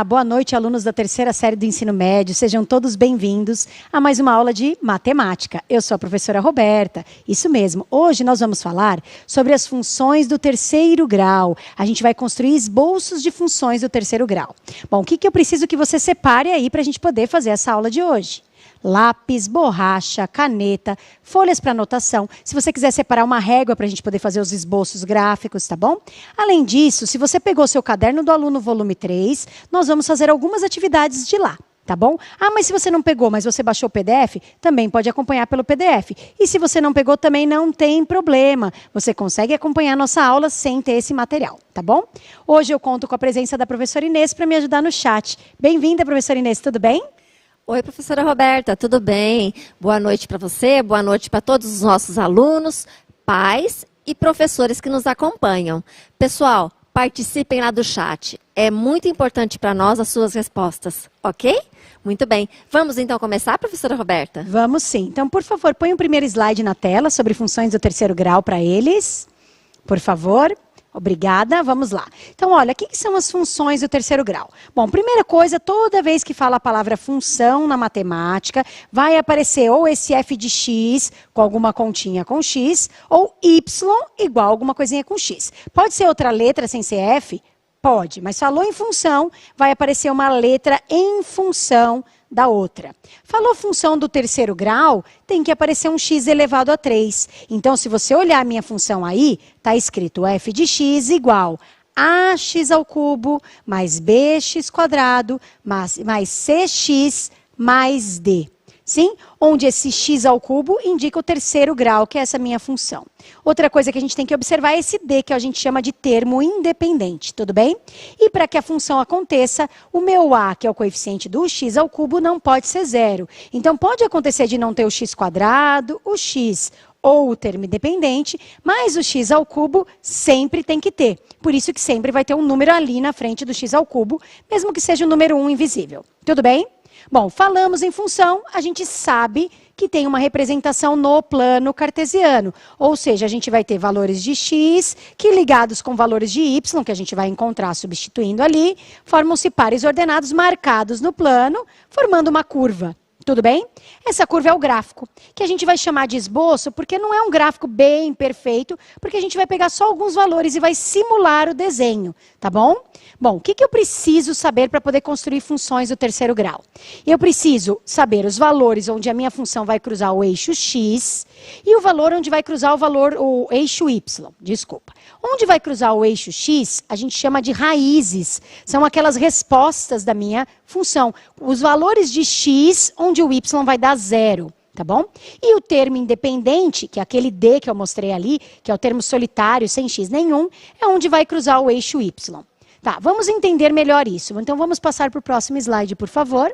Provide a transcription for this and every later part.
Olá, boa noite, alunos da terceira série do ensino médio. Sejam todos bem-vindos a mais uma aula de matemática. Eu sou a professora Roberta. Isso mesmo, hoje nós vamos falar sobre as funções do terceiro grau. A gente vai construir esboços de funções do terceiro grau. Bom, o que eu preciso que você separe aí para a gente poder fazer essa aula de hoje? Lápis, borracha, caneta, folhas para anotação. Se você quiser separar uma régua para a gente poder fazer os esboços gráficos, tá bom? Além disso, se você pegou seu caderno do aluno volume 3, nós vamos fazer algumas atividades de lá, tá bom? Ah, mas se você não pegou, mas você baixou o PDF, também pode acompanhar pelo PDF. E se você não pegou, também não tem problema. Você consegue acompanhar a nossa aula sem ter esse material, tá bom? Hoje eu conto com a presença da professora Inês para me ajudar no chat. Bem-vinda, professora Inês, tudo bem? Oi, professora Roberta, tudo bem? Boa noite para você, boa noite para todos os nossos alunos, pais e professores que nos acompanham. Pessoal, participem lá do chat. É muito importante para nós as suas respostas, ok? Muito bem. Vamos então começar, professora Roberta? Vamos sim. Então, por favor, põe o primeiro slide na tela sobre funções do terceiro grau para eles. Por favor. Obrigada, vamos lá. Então, olha, o que são as funções do terceiro grau? Bom, primeira coisa, toda vez que fala a palavra função na matemática, vai aparecer ou esse f de x com alguma continha com x, ou y igual alguma coisinha com x. Pode ser outra letra sem ser f? Pode, mas falou em função, vai aparecer uma letra em função da outra. Falou função do terceiro grau, tem que aparecer um x elevado a 3. Então, se você olhar a minha função aí, está escrito f de x igual ax ao cubo mais bx quadrado mais cx mais d. Sim? Onde esse x ao cubo indica o terceiro grau, que é essa minha função. Outra coisa que a gente tem que observar é esse d, que a gente chama de termo independente, tudo bem? E para que a função aconteça, o meu a, que é o coeficiente do x ao cubo, não pode ser zero. Então, pode acontecer de não ter o x quadrado, o x ou o termo independente, mas o x ao cubo sempre tem que ter. Por isso que sempre vai ter um número ali na frente do x ao cubo, mesmo que seja o número 1 invisível. Tudo bem? Bom, falamos em função, a gente sabe que tem uma representação no plano cartesiano. Ou seja, a gente vai ter valores de x que ligados com valores de y, que a gente vai encontrar substituindo ali, formam-se pares ordenados marcados no plano, formando uma curva. Tudo bem? Essa curva é o gráfico, que a gente vai chamar de esboço, porque não é um gráfico bem perfeito, porque a gente vai pegar só alguns valores e vai simular o desenho, tá bom? Bom, o que eu preciso saber para poder construir funções do terceiro grau? Eu preciso saber os valores onde a minha função vai cruzar o eixo x e o valor onde vai cruzar o eixo y, desculpa. Onde vai cruzar o eixo x, a gente chama de raízes, são aquelas respostas da minha função. Os valores de x, onde o y vai dar zero. Tá bom? E o termo independente, que é aquele d que eu mostrei ali, que é o termo solitário, sem x nenhum, é onde vai cruzar o eixo y. Tá, vamos entender melhor isso. Então, vamos passar para o próximo slide, por favor.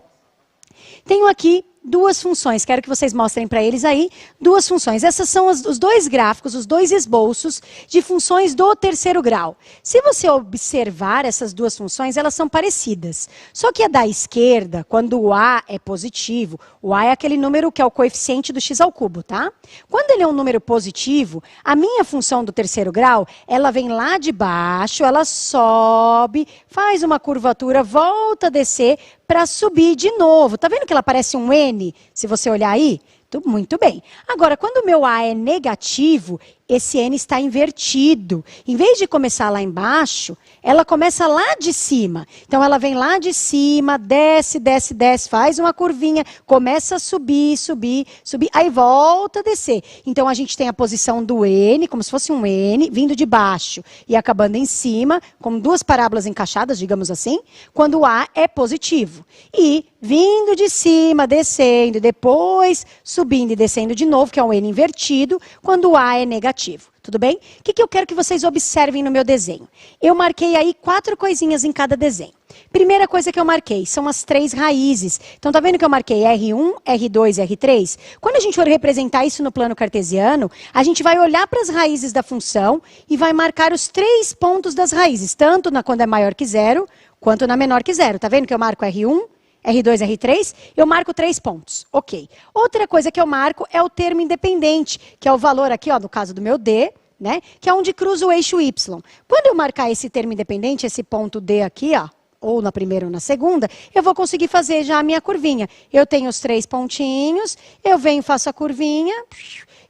Tenho aqui duas funções, quero que vocês mostrem para eles aí, duas funções. Essas são os dois gráficos, os dois esboços de funções do terceiro grau. Se você observar essas duas funções, elas são parecidas. Só que a da esquerda, quando o a é positivo, o a é aquele número que é o coeficiente do x ao cubo, tá? Quando ele é um número positivo, a minha função do terceiro grau, ela vem lá de baixo, ela sobe, faz uma curvatura, volta a descer para subir de novo. Tá vendo que ela parece um N, se você olhar aí? Muito bem. Agora, quando o meu A é negativo, esse N está invertido. Em vez de começar lá embaixo, ela começa lá de cima. Então, ela vem lá de cima, desce, desce, desce, faz uma curvinha, começa a subir, subir, subir, aí volta a descer. Então, a gente tem a posição do N, como se fosse um N, vindo de baixo e acabando em cima, com duas parábolas encaixadas, digamos assim, quando o A é positivo. E vindo de cima, descendo, depois subindo e descendo de novo, que é um N invertido, quando o A é negativo. Tudo bem? O que eu quero que vocês observem no meu desenho? Eu marquei aí 4 coisinhas em cada desenho. Primeira coisa que eu marquei são as 3 raízes. Então, tá vendo que eu marquei R1, R2 e R3? Quando a gente for representar isso no plano cartesiano, a gente vai olhar para as raízes da função e vai marcar os 3 pontos das raízes, tanto quando é maior que zero, quanto na menor que zero. Tá vendo que eu marco R1, R2, R3, eu marco 3 pontos. Ok. Outra coisa que eu marco é o termo independente, que é o valor aqui, ó, no caso do meu D, né, que é onde cruza o eixo Y. Quando eu marcar esse termo independente, esse ponto D aqui, ó, ou na primeira ou na segunda, eu vou conseguir fazer já a minha curvinha. Eu tenho os 3 pontinhos, eu venho, faço a curvinha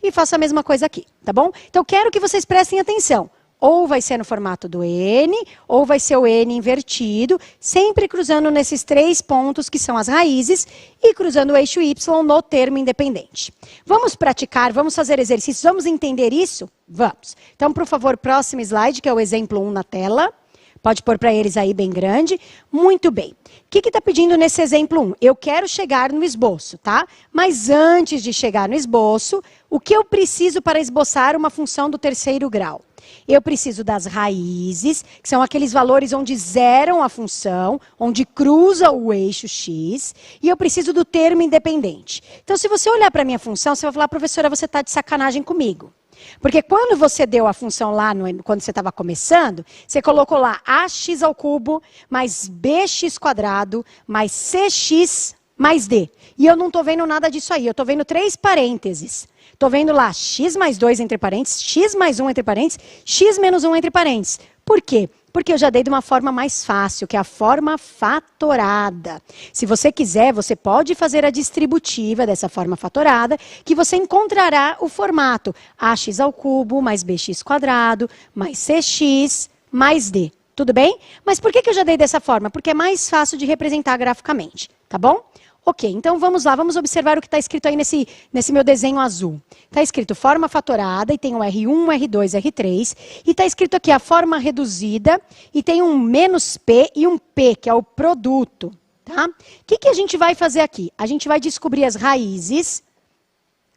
e faço a mesma coisa aqui, tá bom? Então, quero que vocês prestem atenção. Ou vai ser no formato do N, ou vai ser o N invertido, sempre cruzando nesses 3 pontos que são as raízes e cruzando o eixo Y no termo independente. Vamos praticar, vamos fazer exercícios, vamos entender isso? Vamos. Então, por favor, próximo slide, que é o exemplo 1 na tela. Pode pôr para eles aí bem grande. Muito bem. O que está pedindo nesse exemplo 1? Eu quero chegar no esboço, tá? Mas antes de chegar no esboço, o que eu preciso para esboçar uma função do terceiro grau? Eu preciso das raízes, que são aqueles valores onde zeram a função, onde cruza o eixo x, e eu preciso do termo independente. Então, se você olhar para a minha função, você vai falar, professora, você está de sacanagem comigo. Porque quando você deu a função lá, quando você estava começando, você colocou lá ax ao cubo mais bx quadrado mais cx mais d. E eu não estou vendo nada disso aí, eu estou vendo 3 parênteses. Estou vendo lá x mais 2 entre parênteses, x mais 1 entre parênteses, x menos 1 entre parênteses. Por quê? Porque eu já dei de uma forma mais fácil, que é a forma fatorada. Se você quiser, você pode fazer a distributiva dessa forma fatorada, que você encontrará o formato ax ao cubo mais bx quadrado mais cx mais d. Tudo bem? Mas por que eu já dei dessa forma? Porque é mais fácil de representar graficamente, tá bom? Ok, então vamos lá, vamos observar o que está escrito aí nesse meu desenho azul. Está escrito forma fatorada e tem o R1, R2, R3. E está escrito aqui a forma reduzida e tem um menos P e um P, que é o produto. Tá? O que a gente vai fazer aqui? A gente vai descobrir as raízes,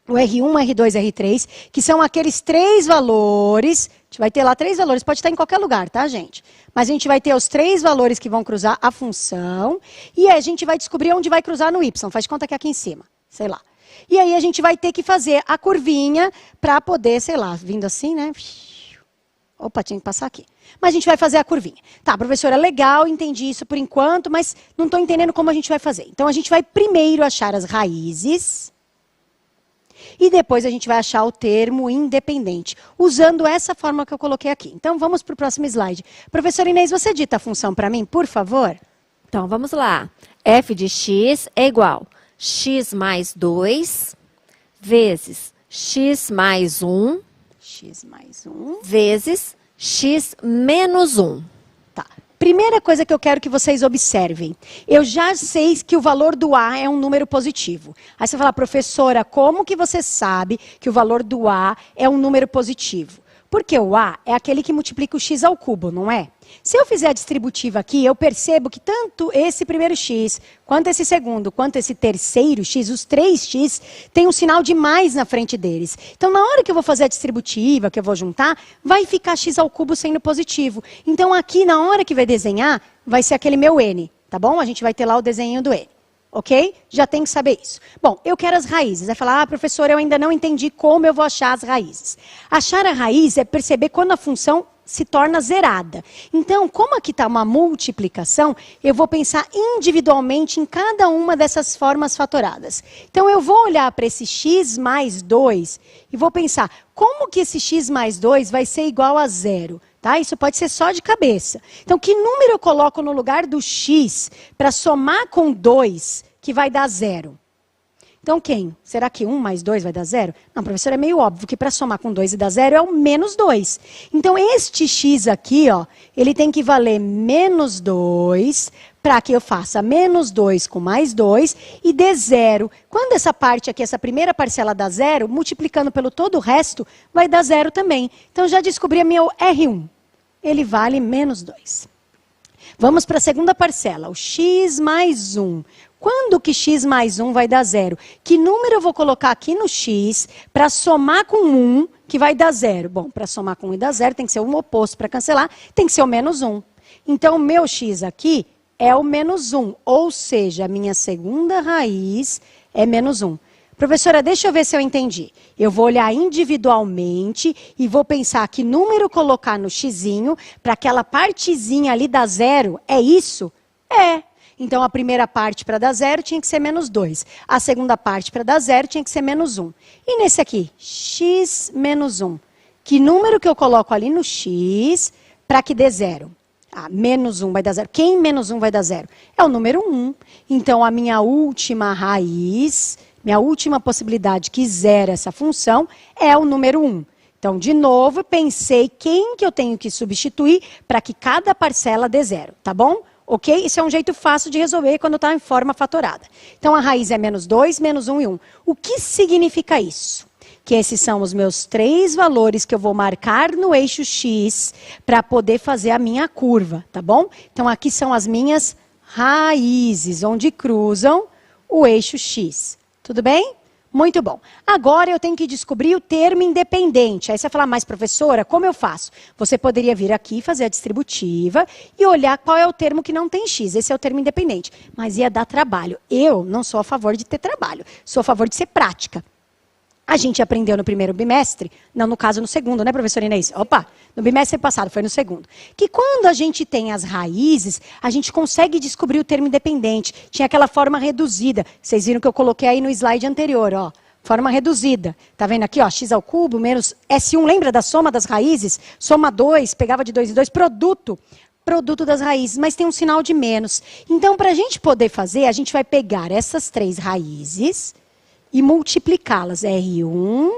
o R1, R2, R3, que são aqueles 3 valores. A gente vai ter lá 3 valores, pode estar em qualquer lugar, tá, gente? Mas a gente vai ter os 3 valores que vão cruzar a função. E aí a gente vai descobrir onde vai cruzar no Y. Faz de conta que é aqui em cima, sei lá. E aí a gente vai ter que fazer a curvinha para poder, sei lá, vindo assim, né? Opa, tinha que passar aqui. Mas a gente vai fazer a curvinha. Tá, professora, legal, entendi isso por enquanto, mas não estou entendendo como a gente vai fazer. Então a gente vai primeiro achar as raízes. E depois a gente vai achar o termo independente, usando essa forma que eu coloquei aqui. Então, vamos para o próximo slide. Professora Inês, você dita a função para mim, por favor? Então, vamos lá. F de x é igual a x mais 2 vezes x mais 1 vezes x menos 1. Tá. Primeira coisa que eu quero que vocês observem. Eu já sei que o valor do A é um número positivo. Aí você fala, professora, como que você sabe que o valor do A é um número positivo? Porque o A é aquele que multiplica o x ao cubo, não é? Se eu fizer a distributiva aqui, eu percebo que tanto esse primeiro x, quanto esse segundo, quanto esse terceiro x, os 3x, tem um sinal de mais na frente deles. Então, na hora que eu vou fazer a distributiva, que eu vou juntar, vai ficar x ao cubo sendo positivo. Então, aqui, na hora que vai desenhar, vai ser aquele meu n, tá bom? A gente vai ter lá o desenho do n. Ok? Já tem que saber isso. Bom, eu quero as raízes. Vai falar, professora, eu ainda não entendi como eu vou achar as raízes. Achar a raiz é perceber quando a função se torna zerada. Então, como aqui está uma multiplicação, eu vou pensar individualmente em cada uma dessas formas fatoradas. Então, eu vou olhar para esse x mais 2 e vou pensar, como que esse x mais 2 vai ser igual a 0? Tá? Isso pode ser só de cabeça. Então, que número eu coloco no lugar do x para somar com 2, que vai dar 0? Então, quem? Será que 1 mais 2 vai dar 0? Não, professor, é meio óbvio que para somar com 2 e dar 0 é o menos 2. Então, este x aqui, ó, ele tem que valer menos 2 para que eu faça menos 2 com mais 2 e dê 0. Quando essa parte aqui, essa primeira parcela dá 0, multiplicando pelo todo o resto, vai dar 0 também. Então, já descobri meu R1. Ele vale menos 2. Vamos para a segunda parcela, o x mais 1. Quando que x mais 1 vai dar 0? Que número eu vou colocar aqui no x para somar com 1, que vai dar 0? Bom, para somar com 1 e dar 0, tem que ser um oposto para cancelar, tem que ser o menos 1. Então, o meu x aqui é o menos 1, ou seja, a minha segunda raiz é menos 1. Professora, deixa eu ver se eu entendi. Eu vou olhar individualmente e vou pensar que número colocar no xizinho para aquela partezinha ali dar 0. É isso? É. Então, a primeira parte para dar 0 tinha que ser menos 2. A segunda parte para dar 0 tinha que ser menos 1. E nesse aqui, x menos 1. Que número que eu coloco ali no x para que dê 0? Ah, menos 1 vai dar 0. Quem menos 1 vai dar 0? É o número 1. Então, a minha última raiz, minha última possibilidade que zera essa função é o número 1. Então, de novo, pensei quem que eu tenho que substituir para que cada parcela dê 0, tá bom? Ok? Isso é um jeito fácil de resolver quando está em forma fatorada. Então, a raiz é menos 2, menos 1 e 1. O que significa isso? Que esses são os meus 3 valores que eu vou marcar no eixo X para poder fazer a minha curva, tá bom? Então, aqui são as minhas raízes, onde cruzam o eixo X. Tudo bem? Muito bom. Agora eu tenho que descobrir o termo independente. Aí você vai falar, mas professora, como eu faço? Você poderia vir aqui, fazer a distributiva e olhar qual é o termo que não tem X. Esse é o termo independente. Mas ia dar trabalho. Eu não sou a favor de ter trabalho. Sou a favor de ser prática. A gente aprendeu no primeiro bimestre, não, no caso no segundo, né, professora Inês? Opa, no bimestre passado, foi no segundo. Que quando a gente tem as raízes, a gente consegue descobrir o termo independente. Tinha aquela forma reduzida. Vocês viram que eu coloquei aí no slide anterior, ó. Forma reduzida. Tá vendo aqui, ó, x ao cubo menos S1. Lembra da soma das raízes? Soma 2, pegava de 2 em 2, produto. Produto das raízes, mas tem um sinal de menos. Então, para a gente poder fazer, a gente vai pegar essas 3 raízes e multiplicá-las. R1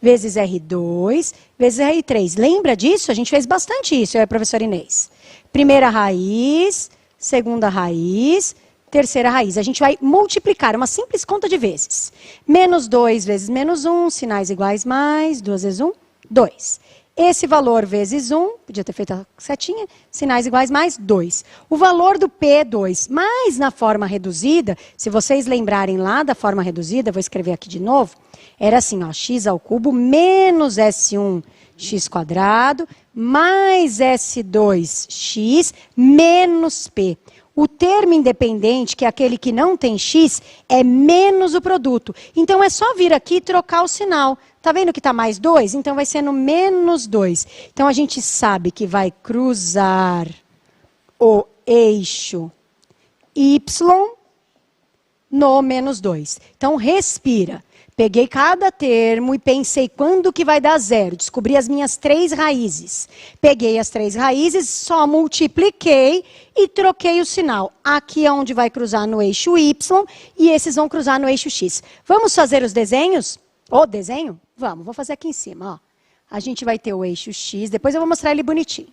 vezes R2 vezes R3. Lembra disso? A gente fez bastante isso, eu e a professora Inês. Primeira raiz, segunda raiz, terceira raiz. A gente vai multiplicar, uma simples conta de vezes. Menos 2 vezes menos 1, sinais iguais mais, 2 vezes 1, 2. Esse valor vezes 1, podia ter feito a setinha, sinais iguais mais 2. O valor do P, 2. Mas na forma reduzida, se vocês lembrarem lá da forma reduzida, vou escrever aqui de novo, era assim, ó, x ao cubo menos S1 x quadrado mais S2x menos P. O termo independente, que é aquele que não tem x, é menos o produto. Então, é só vir aqui e trocar o sinal. Tá vendo que está mais 2? Então, vai ser no menos 2. Então, a gente sabe que vai cruzar o eixo y no menos 2. Então, respira. Peguei cada termo e pensei quando que vai dar 0. Descobri as minhas 3 raízes. Peguei as 3 raízes, só multipliquei e troquei o sinal. Aqui é onde vai cruzar no eixo y e esses vão cruzar no eixo x. Vamos fazer os desenhos? O desenho? Vamos, vou fazer aqui em cima. Ó. A gente vai ter o eixo x, depois eu vou mostrar ele bonitinho.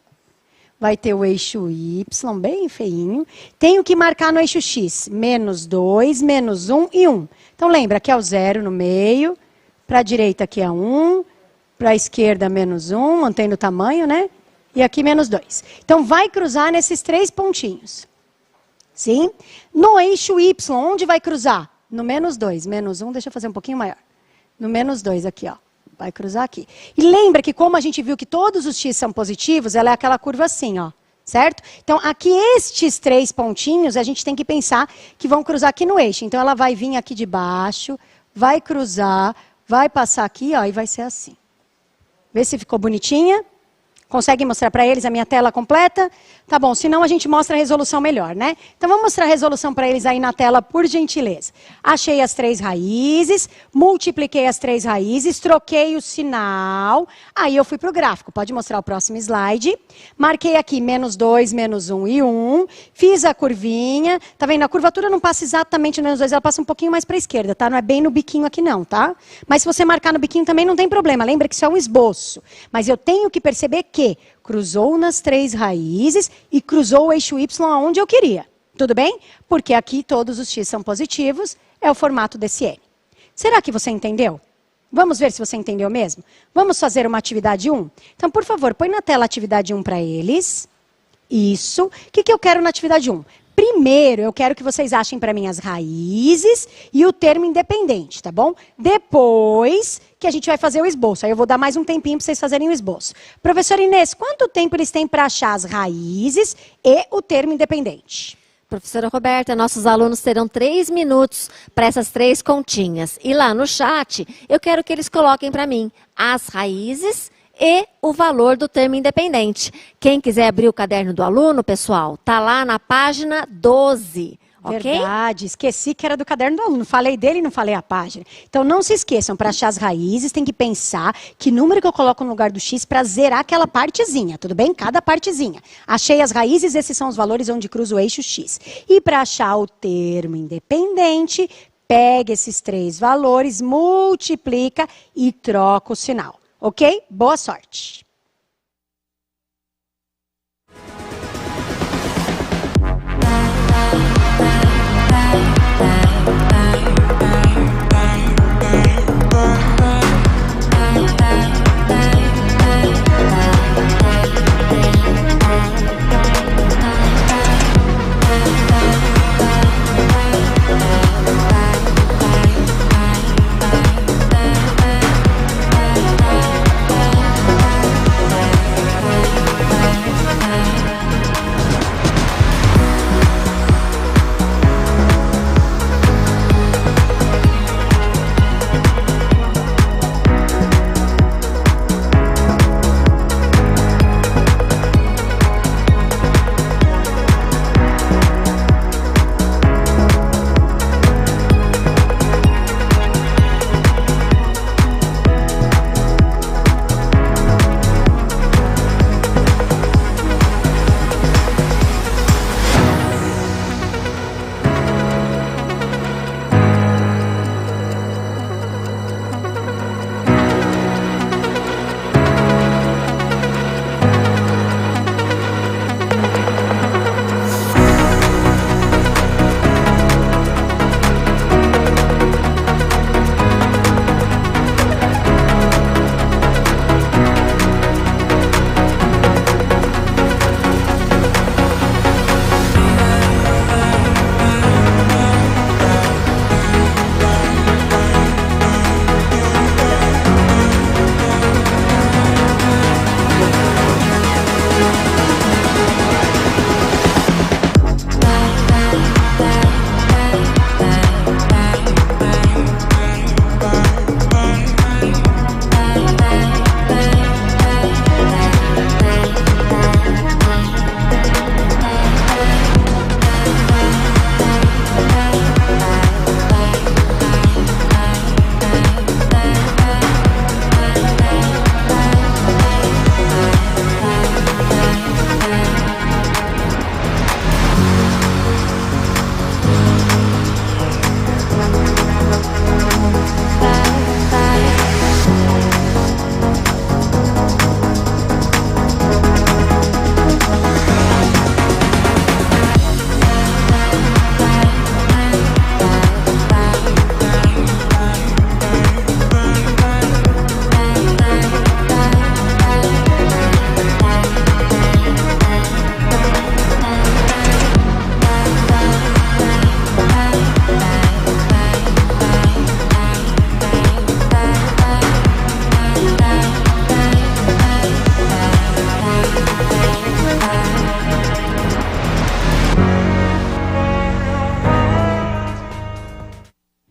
Vai ter o eixo y, bem feinho. Tenho que marcar no eixo x, menos 2, menos 1 e 1. Então, lembra, aqui é o 0 no meio, para a direita aqui é 1, para a esquerda menos 1, mantendo o tamanho, né? E aqui menos 2. Então, vai cruzar nesses 3 pontinhos. Sim? No eixo y, onde vai cruzar? No menos 2, menos 1, deixa eu fazer um pouquinho maior. No menos 2 aqui, ó. Vai cruzar aqui. E lembra que como a gente viu que todos os x são positivos, ela é aquela curva assim, ó. Certo? Então, aqui estes 3 pontinhos, a gente tem que pensar que vão cruzar aqui no eixo. Então, ela vai vir aqui de baixo, vai cruzar, vai passar aqui, ó, e vai ser assim. Vê se ficou bonitinha. Consegue mostrar para eles a minha tela completa? Tá bom, senão a gente mostra a resolução melhor, né? Então, vamos mostrar a resolução para eles aí na tela, por gentileza. Achei as 3 raízes, multipliquei as 3 raízes, troquei o sinal, aí eu fui para o gráfico. Pode mostrar o próximo slide. Marquei aqui menos 2, menos 1 e 1. Fiz a curvinha. Tá vendo? A curvatura não passa exatamente no menos 2, ela passa um pouquinho mais para a esquerda, tá? Não é bem no biquinho aqui não, tá? Mas se você marcar no biquinho também não tem problema. Lembra que isso é um esboço. Mas eu tenho que perceber que cruzou nas 3 raízes e cruzou o eixo y aonde eu queria. Tudo bem? Porque aqui todos os x são positivos, é o formato desse N. Será que você entendeu? Vamos ver se você entendeu mesmo? Vamos fazer uma atividade 1? Então, por favor, põe na tela a atividade 1 para eles. Isso. O que eu quero na atividade 1? Primeiro, eu quero que vocês achem para mim as raízes e o termo independente, tá bom? Depois que a gente vai fazer o esboço. Aí eu vou dar mais um tempinho para vocês fazerem o esboço. Professora Inês, quanto tempo eles têm para achar as raízes e o termo independente? Professora Roberta, nossos alunos terão 3 minutos para essas 3 continhas. E lá no chat, eu quero que eles coloquem para mim as raízes e o valor do termo independente. Quem quiser abrir o caderno do aluno, pessoal, tá lá na página 12. ok? Verdade, esqueci que era do caderno do aluno. Falei dele e não falei a página. Então não se esqueçam, para achar as raízes, tem que pensar que número que eu coloco no lugar do x para zerar aquela partezinha, tudo bem? Cada partezinha. Achei as raízes, esses são os valores onde cruza o eixo x. E para achar o termo independente, pega esses 3 valores, multiplica e troca o sinal. Ok? Boa sorte!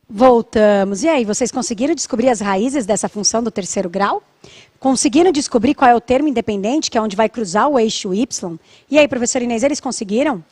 Voltamos. E aí, vocês conseguiram descobrir as raízes dessa função do terceiro grau? Conseguiram descobrir qual é o termo independente, que é onde vai cruzar o eixo y? E aí, professora Inês, eles conseguiram?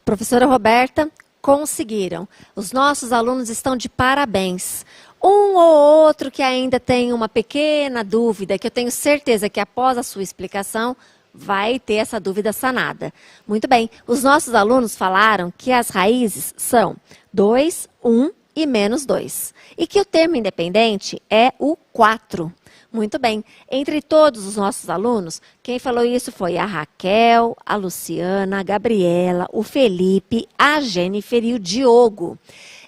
Professora Roberta, conseguiram. Os nossos alunos estão de parabéns. Um ou outro que ainda tem uma pequena dúvida, que eu tenho certeza que após a sua explicação vai ter essa dúvida sanada. Muito bem, os nossos alunos falaram que as raízes são 2, 1 e menos 2. E que o termo independente é o 4. Muito bem. Entre todos os nossos alunos, quem falou isso foi a Raquel, a Luciana, a Gabriela, o Felipe, a Jennifer e o Diogo.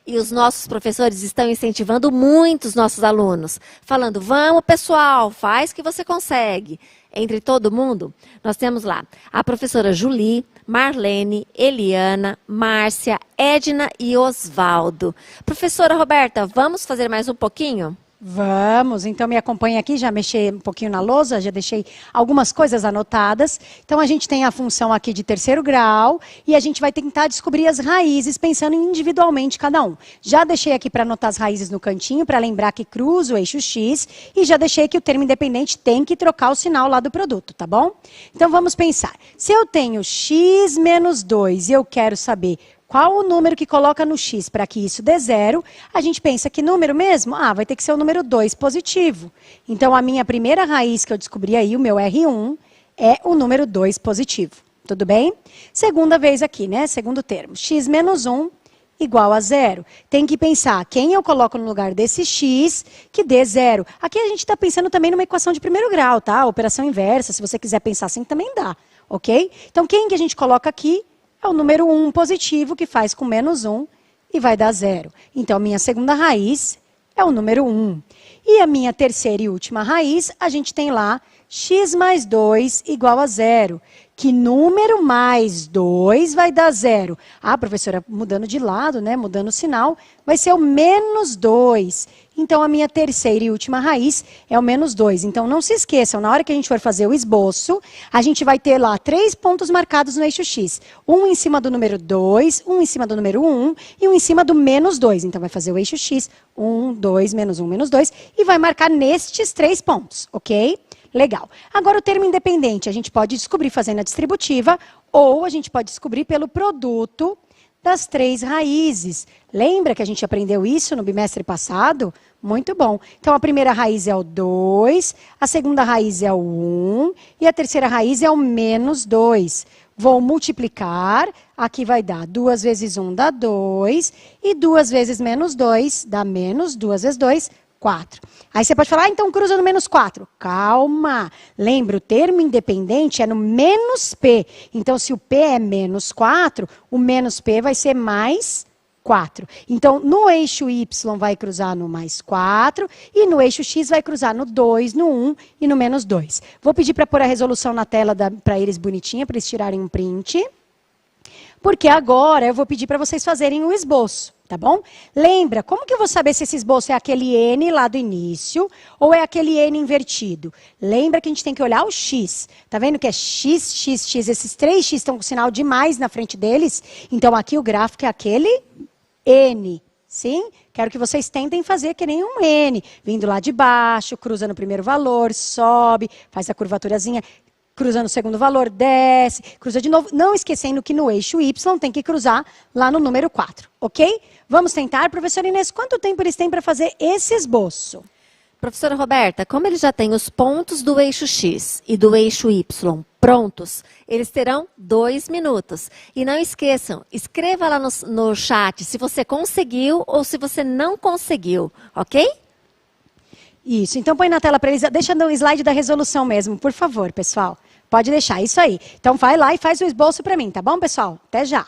E os nossos professores estão incentivando muito os nossos alunos, falando, vamos pessoal, faz que você consegue. Entre todo mundo, nós temos lá a professora Julie, Marlene, Eliana, Márcia, Edna e Osvaldo. Professora Roberta, vamos fazer mais um pouquinho? Vamos, então me acompanha aqui, já mexi um pouquinho na lousa, já deixei algumas coisas anotadas. Então a gente tem a função aqui de terceiro grau e a gente vai tentar descobrir as raízes pensando individualmente cada um. Já deixei aqui para anotar as raízes no cantinho, para lembrar que cruza o eixo X e já deixei que o termo independente tem que trocar o sinal lá do produto, tá bom? Então vamos pensar, se eu tenho x menos 2 e eu quero saber Qual o número que coloca no x para que isso dê zero? A gente pensa que número mesmo? Ah, vai ter que ser o número 2 positivo. Então, a minha primeira raiz que eu descobri aí, o meu R1, é o número 2 positivo. Tudo bem? Segunda vez aqui, né? Segundo termo. X menos 1 igual a zero. Tem que pensar quem eu coloco no lugar desse x que dê zero. Aqui a gente está pensando também numa equação de primeiro grau, tá? Operação inversa, se você quiser pensar assim, também dá, ok? Então, quem que a gente coloca aqui é o número 1 positivo, que faz com menos 1 e vai dar zero. Então, a minha segunda raiz é o número 1. E a minha terceira e última raiz, a gente tem lá x mais 2 igual a zero. Que número mais 2 vai dar zero? Ah, professora, mudando de lado, né? Mudando o sinal, vai ser o menos 2. Então, a minha terceira e última raiz é o menos 2. Então, não se esqueçam, na hora que a gente for fazer o esboço, a gente vai ter lá 3 pontos marcados no eixo x. Um em cima do número 2, um em cima do número 1 e um em cima do menos 2. Então, vai fazer o eixo x, 1, 2, menos 1, menos 2, e vai marcar nestes 3 pontos, ok? Legal. Agora, o termo independente, a gente pode descobrir fazendo a distributiva, ou a gente pode descobrir pelo produto das 3 raízes. Lembra que a gente aprendeu isso no bimestre passado? Muito bom. Então, a primeira raiz é o 2, a segunda raiz é o 1 e a terceira raiz é o menos 2. Vou multiplicar, aqui vai dar 2 vezes 1 dá 2, e 2 vezes menos 2 dá menos, 2 vezes 2, 4. Aí você pode falar, então cruza no menos 4. Calma. Lembra, o termo independente é no menos P. Então, se o P é menos 4, o menos P vai ser mais 4. Então, no eixo Y vai cruzar no mais 4 e no eixo X vai cruzar no 2, no 1 e no menos 2. Vou pedir para pôr a resolução na tela para eles bonitinha, para eles tirarem um print. Porque agora eu vou pedir para vocês fazerem o esboço, tá bom? Lembra, como que eu vou saber se esse esboço é aquele N lá do início ou é aquele N invertido? Lembra que a gente tem que olhar o X. Tá vendo que é X, X, X? Esses 3 X estão com sinal de mais na frente deles. Então, aqui o gráfico é aquele N. Sim? Quero que vocês tentem fazer que nem um N. Vindo lá de baixo, cruza no primeiro valor, sobe, faz a curvaturazinha. Cruza no segundo valor, desce, cruza de novo. Não esquecendo que no eixo Y tem que cruzar lá no número 4, ok? Vamos tentar. Professora Inês, quanto tempo eles têm para fazer esse esboço? Professora Roberta, como eles já têm os pontos do eixo X e do eixo Y prontos, eles terão 2 minutos. E não esqueçam, escreva lá no chat se você conseguiu ou se você não conseguiu, ok? Isso, então põe na tela para eles. Deixa no slide da resolução mesmo, por favor, pessoal. Pode deixar, isso aí. Então vai lá e faz o esboço para mim, tá bom, pessoal? Até já.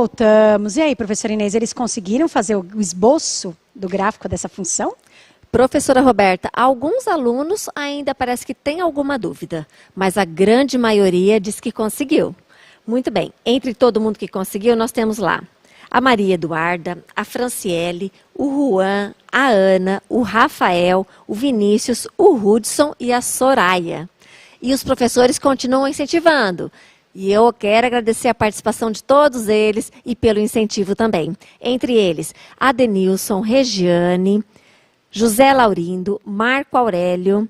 Voltamos. E aí, professora Inês, eles conseguiram fazer o esboço do gráfico dessa função? Professora Roberta, alguns alunos ainda parece que têm alguma dúvida, mas a grande maioria diz que conseguiu. Muito bem, entre todo mundo que conseguiu, nós temos lá a Maria Eduarda, a Franciele, o Juan, a Ana, o Rafael, o Vinícius, o Hudson e a Soraya. E os professores continuam incentivando. E eu quero agradecer a participação de todos eles e pelo incentivo também. Entre eles, Adenilson, Regiane, José Laurindo, Marco Aurélio,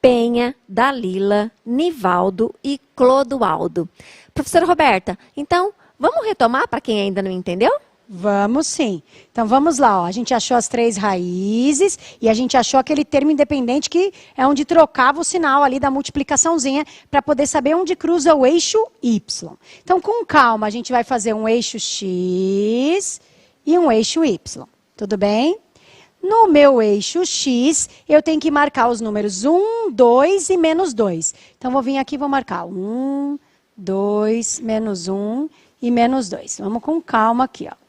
Penha, Dalila, Nivaldo e Clodoaldo. Professora Roberta, então, vamos retomar para quem ainda não entendeu? Vamos sim. Então vamos lá, ó. A gente achou as 3 raízes e a gente achou aquele termo independente que é onde trocava o sinal ali da multiplicaçãozinha para poder saber onde cruza o eixo Y. Então com calma a gente vai fazer um eixo X e um eixo Y. Tudo bem? No meu eixo X, eu tenho que marcar os números 1, 2 e menos 2. Então vou vir aqui e vou marcar 1, 2, menos 1 e menos 2. Vamos com calma aqui, ó.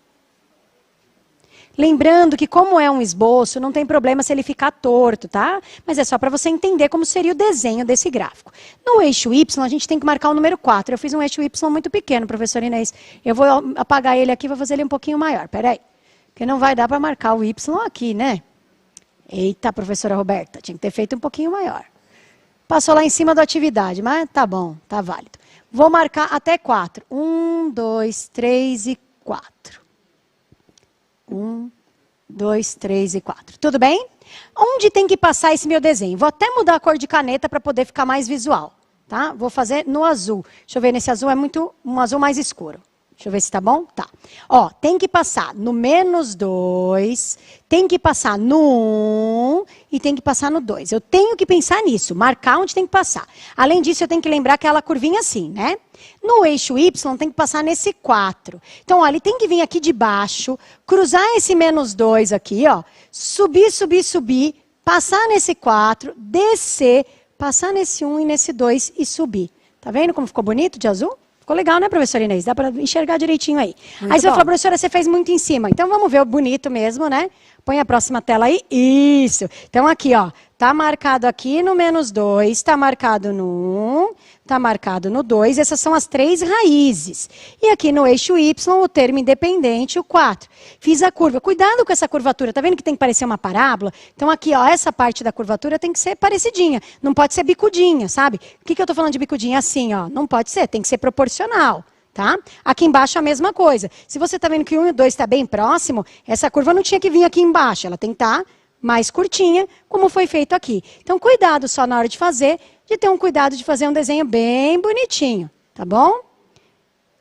Lembrando que como é um esboço, não tem problema se ele ficar torto, tá? Mas é só para você entender como seria o desenho desse gráfico. No eixo Y, a gente tem que marcar o número 4. Eu fiz um eixo Y muito pequeno, professor Inês. Eu vou apagar ele aqui e vou fazer ele um pouquinho maior. Peraí. Porque não vai dar para marcar o Y aqui, né? Eita, professora Roberta, tinha que ter feito um pouquinho maior. Passou lá em cima da atividade, mas tá bom, tá válido. Vou marcar até 4. 1, 2, 3 e 4. 1, 2, 3 e 4. Tudo bem? Onde tem que passar esse meu desenho? Vou até mudar a cor de caneta para poder ficar mais visual. Tá? Vou fazer no azul. Deixa eu ver, nesse azul é um azul mais escuro. Deixa eu ver se tá bom. Tá. Ó, tem que passar no menos 2, tem que passar no 1 e tem que passar no 2. Eu tenho que pensar nisso, marcar onde tem que passar. Além disso, eu tenho que lembrar aquela curvinha assim, né? No eixo Y, tem que passar nesse 4. Então, ó, ele tem que vir aqui de baixo, cruzar esse menos 2 aqui, ó, subir, subir, subir, passar nesse 4, descer, passar nesse 1 e nesse 2 e subir. Tá vendo como ficou bonito de azul? Ficou legal, né, professora Inês? Dá para enxergar direitinho aí. Muito aí você bom. falou, professora, você fez muito em cima. Então, vamos ver o bonito mesmo, né? Põe a próxima tela aí. Isso. Então, aqui, ó. Tá marcado aqui no menos 2, tá marcado no 1, tá marcado no 2. Essas são as 3 raízes. E aqui no eixo Y, o termo independente, o 4. Fiz a curva. Cuidado com essa curvatura. Tá vendo que tem que parecer uma parábola? Então, aqui, ó, essa parte da curvatura tem que ser parecidinha. Não pode ser bicudinha, sabe? O que eu tô falando de bicudinha? Assim, ó. Não pode ser. Tem que ser proporcional. Tá? Aqui embaixo a mesma coisa. Se você tá vendo que o 1 e o 2 está bem próximo, essa curva não tinha que vir aqui embaixo. Ela tem que estar mais curtinha, como foi feito aqui. Então, cuidado só na hora de fazer, de ter um cuidado de fazer um desenho bem bonitinho, tá bom?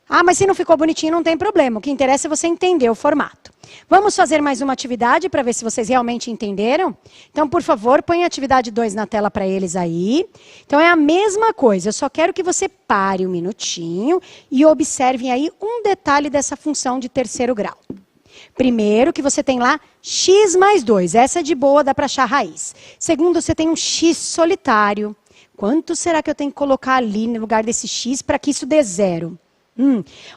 Ah, mas se não ficou bonitinho, não tem problema. O que interessa é você entender o formato. Vamos fazer mais uma atividade para ver se vocês realmente entenderam? Então, por favor, põe a atividade 2 na tela para eles aí. Então, é a mesma coisa. Eu só quero que você pare um minutinho e observem aí um detalhe dessa função de terceiro grau. Primeiro, que você tem lá x mais 2. Essa é de boa, dá para achar a raiz. Segundo, você tem um x solitário. Quanto será que eu tenho que colocar ali no lugar desse x para que isso dê 0?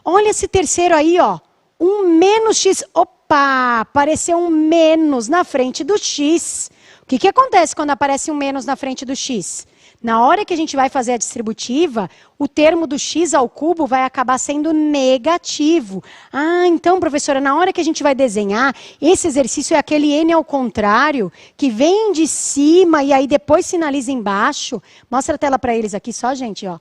Olha esse terceiro aí, ó. Um menos x. Opa, apareceu um menos na frente do x. O que acontece quando aparece um menos na frente do x? Na hora que a gente vai fazer a distributiva, o termo do x ao cubo vai acabar sendo negativo. Ah, então, professora, na hora que a gente vai desenhar, esse exercício é aquele n ao contrário, que vem de cima e aí depois finaliza embaixo. Mostra a tela para eles aqui só, gente, ó.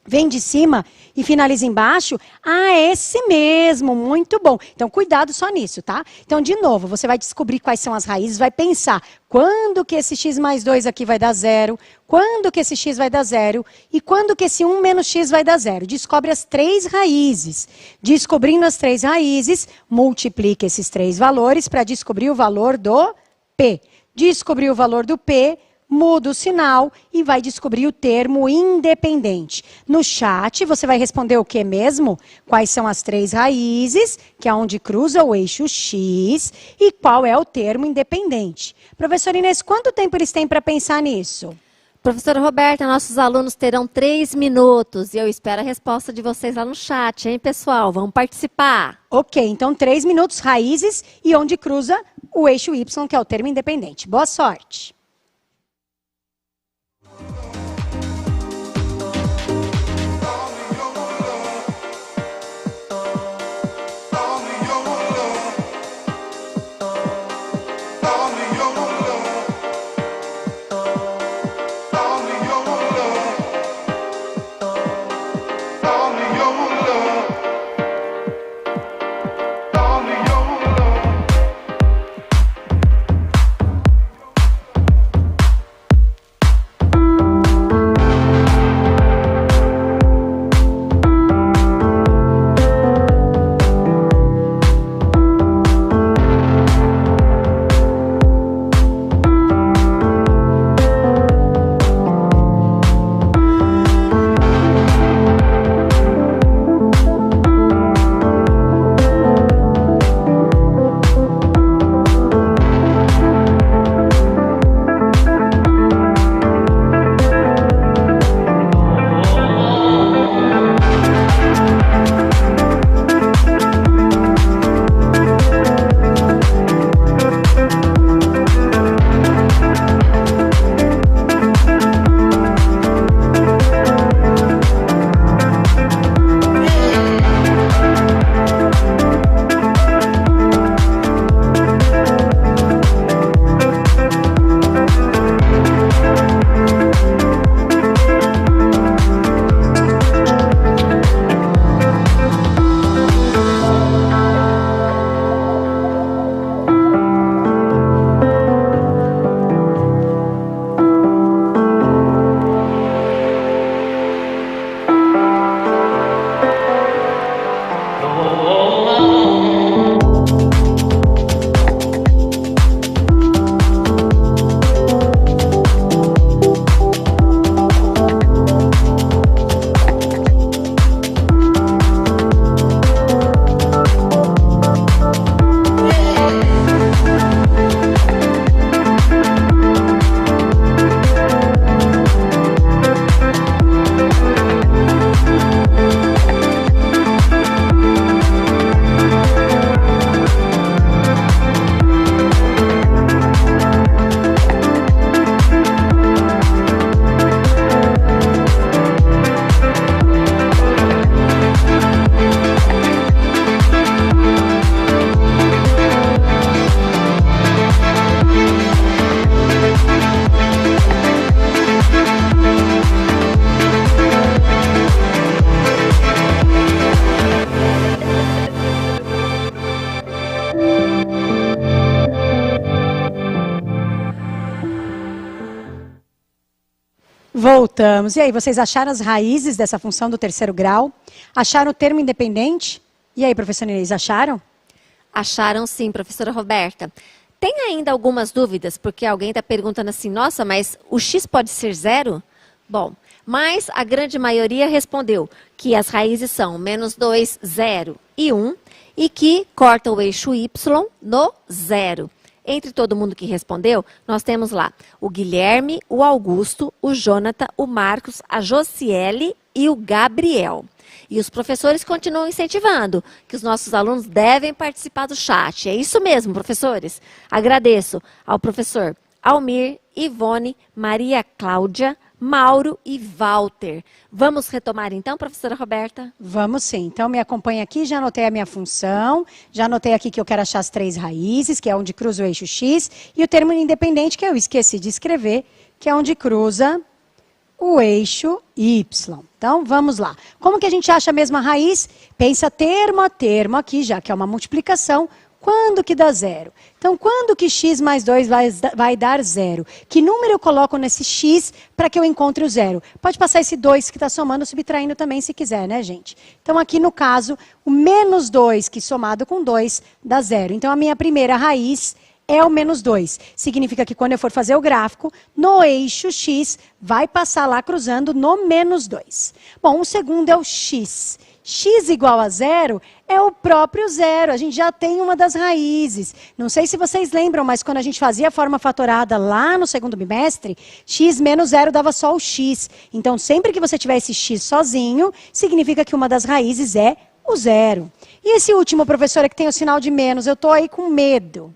Vem de cima e finaliza embaixo. Ah, esse mesmo, muito bom. Então, cuidado só nisso, tá? Então, de novo, você vai descobrir quais são as raízes, vai pensar quando que esse x mais 2 aqui vai dar 0, quando que esse x vai dar 0 e quando que esse 1 menos x vai dar 0. Descobre as 3 raízes. Descobrindo as 3 raízes, multiplique esses 3 valores para descobrir o valor do P. Descobrir o valor do P, muda o sinal e vai descobrir o termo independente. No chat, você vai responder o que mesmo? Quais são as 3 raízes, que é onde cruza o eixo X, e qual é o termo independente. Professora Inês, quanto tempo eles têm para pensar nisso? Professora Roberta, nossos alunos terão 3 minutos e eu espero a resposta de vocês lá no chat, hein, pessoal? Vamos participar. Ok, então 3 minutos, raízes e onde cruza o eixo Y, que é o termo independente. Boa sorte. Voltamos. E aí, vocês acharam as raízes dessa função do terceiro grau? Acharam o termo independente? E aí, professora Inês, acharam? Acharam sim, professora Roberta. Tem ainda algumas dúvidas, porque alguém está perguntando assim, nossa, mas o x pode ser zero? Bom, mas a grande maioria respondeu que as raízes são -2, 0 e 1, e que corta o eixo y no zero. Entre todo mundo que respondeu, nós temos lá o Guilherme, o Augusto, o Jonathan, o Marcos, a Josiele e o Gabriel. E os professores continuam incentivando que os nossos alunos devem participar do chat. É isso mesmo, professores. Agradeço ao professor Almir, Ivone, Maria Cláudia, Mauro e Walter. Vamos retomar então, professora Roberta? Vamos sim. Então me acompanha aqui, já anotei a minha função, já anotei aqui que eu quero achar as 3 raízes, que é onde cruza o eixo X, e o termo independente, que eu esqueci de escrever, que é onde cruza o eixo Y. Então, vamos lá. Como que a gente acha a mesma raiz? Pensa termo a termo aqui, já que é uma multiplicação. Quando que dá zero? Então, quando que x mais 2 vai dar zero? Que número eu coloco nesse x para que eu encontre o zero? Pode passar esse 2 que está somando, subtraindo também, se quiser, né, gente? Então, aqui no caso, o -2, que somado com 2, dá zero. Então, a minha primeira raiz é o -2. Significa que quando eu for fazer o gráfico, no eixo x, vai passar lá cruzando no -2. Bom, o segundo é o x. x igual a zero é o próprio zero. A gente já tem uma das raízes. Não sei se vocês lembram, mas quando a gente fazia a forma fatorada lá no segundo bimestre, x menos zero dava só o x. Então, sempre que você tiver esse x sozinho, significa que uma das raízes é o zero. E esse último, professora, que tem o sinal de menos, eu estou aí com medo.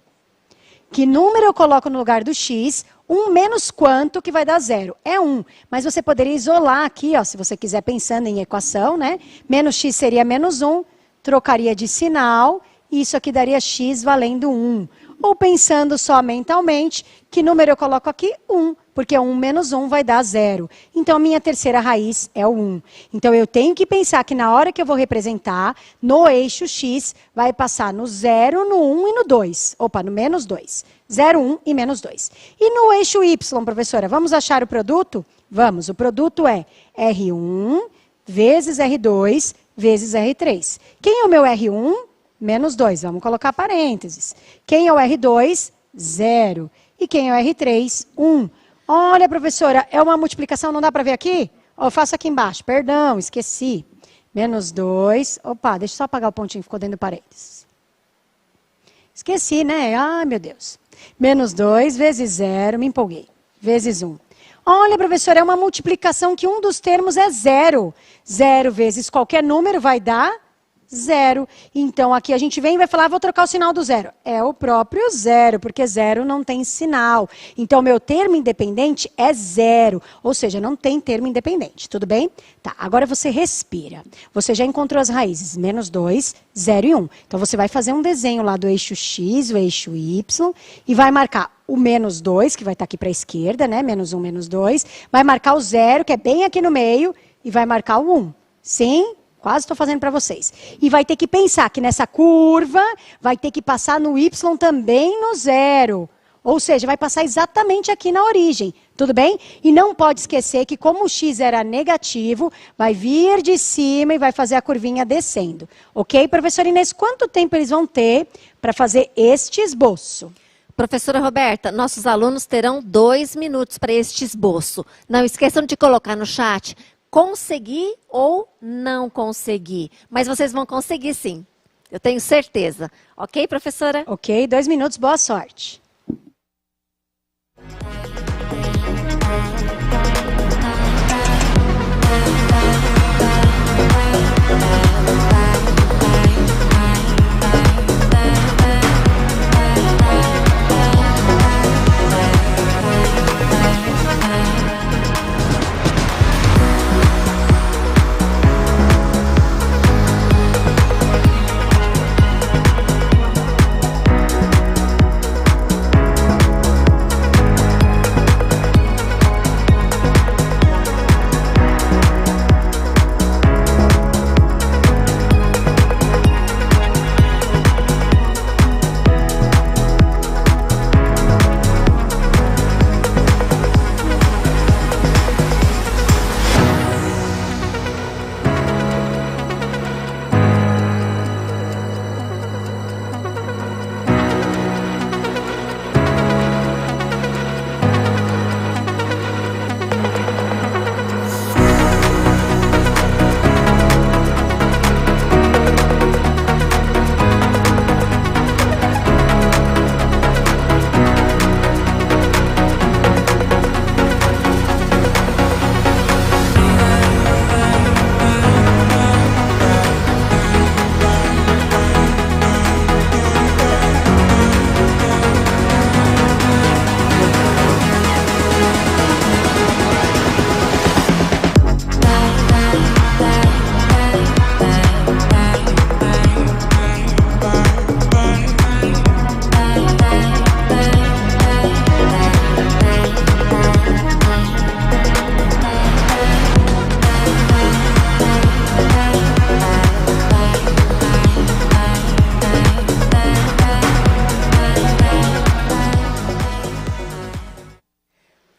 Que número eu coloco no lugar do x? 1 menos quanto que vai dar zero? É 1. Mas você poderia isolar aqui, ó, se você quiser pensando em equação, né? Menos x seria menos 1, trocaria de sinal, e isso aqui daria x valendo 1. Ou pensando só mentalmente, que número eu coloco aqui? 1, porque 1 menos 1 vai dar 0. Então, a minha terceira raiz é o 1. Então, eu tenho que pensar que na hora que eu vou representar, no eixo x, vai passar no 0, no 1 e no 2. Opa, no menos 2. 0, 1 e menos 2. E no eixo y, professora, vamos achar o produto? Vamos, o produto é R1 vezes R2 vezes R3. Quem é o meu R1? Menos 2, vamos colocar parênteses. Quem é o R2? 0. E quem é o R3? 1. Olha, professora, é uma multiplicação, não dá para ver aqui? Eu faço aqui embaixo, perdão, esqueci. Menos 2, opa, deixa eu só apagar o pontinho que ficou dentro do parênteses. Esqueci, né? Ai, meu Deus. Menos 2 vezes 0, me empolguei, vezes 1. Olha, professora, é uma multiplicação que um dos termos é 0. 0 vezes qualquer número vai dar 0. Então, aqui a gente vem e vai falar, vou trocar o sinal do 0. É o próprio 0, porque 0 não tem sinal. Então, meu termo independente é 0. Ou seja, não tem termo independente. Tudo bem? Tá, agora você respira. Você já encontrou as raízes, menos 2, 0 e 1. Então, você vai fazer um desenho lá do eixo x, o eixo y, e vai marcar o menos 2, que vai estar aqui para a esquerda, né? Menos 1, menos 2. Vai marcar o 0, que é bem aqui no meio, e vai marcar o 1. Sim? Quase estou fazendo para vocês. E vai ter que pensar que nessa curva vai ter que passar no y também no 0. Ou seja, vai passar exatamente aqui na origem. Tudo bem? E não pode esquecer que como o x era negativo, vai vir de cima e vai fazer a curvinha descendo. Ok, professora Inês? Quanto tempo eles vão ter para fazer este esboço? Professora Roberta, nossos alunos terão 2 minutos para este esboço. Não esqueçam de colocar no chat conseguir ou não conseguir. Mas vocês vão conseguir sim. Eu tenho certeza. Ok, professora? Ok, 2 minutos, boa sorte.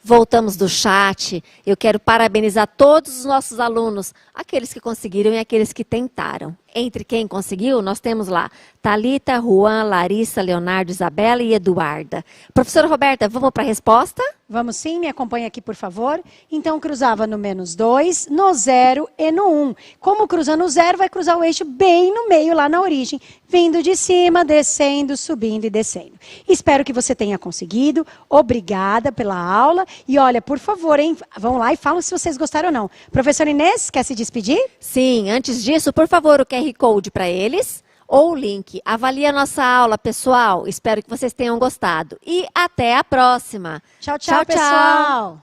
Voltamos do chat. Eu quero parabenizar todos os nossos alunos, aqueles que conseguiram e aqueles que tentaram. Entre quem conseguiu, nós temos lá Thalita, Juan, Larissa, Leonardo, Isabela e Eduarda. Professora Roberta, vamos para a resposta? Vamos sim, me acompanha aqui, por favor. Então, cruzava no -2, no 0 e no 1. Como cruza no 0, vai cruzar o eixo bem no meio, lá na origem. Vindo de cima, descendo, subindo e descendo. Espero que você tenha conseguido. Obrigada pela aula. E olha, por favor, hein, vão lá e falam se vocês gostaram ou não. Professora Inês, quer se despedir? Sim, antes disso, por favor, o QR Code para eles. Ou o link. Avalie a nossa aula, pessoal. Espero que vocês tenham gostado. E até a próxima. Tchau, tchau, pessoal.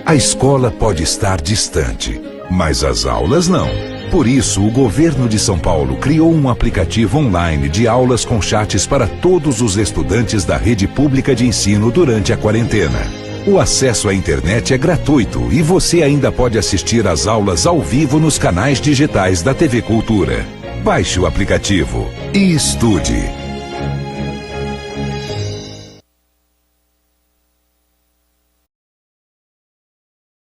A escola pode estar distante, mas as aulas não. Por isso, o governo de São Paulo criou um aplicativo online de aulas com chats para todos os estudantes da rede pública de ensino durante a quarentena. O acesso à internet é gratuito e você ainda pode assistir às aulas ao vivo nos canais digitais da TV Cultura. Baixe o aplicativo e estude.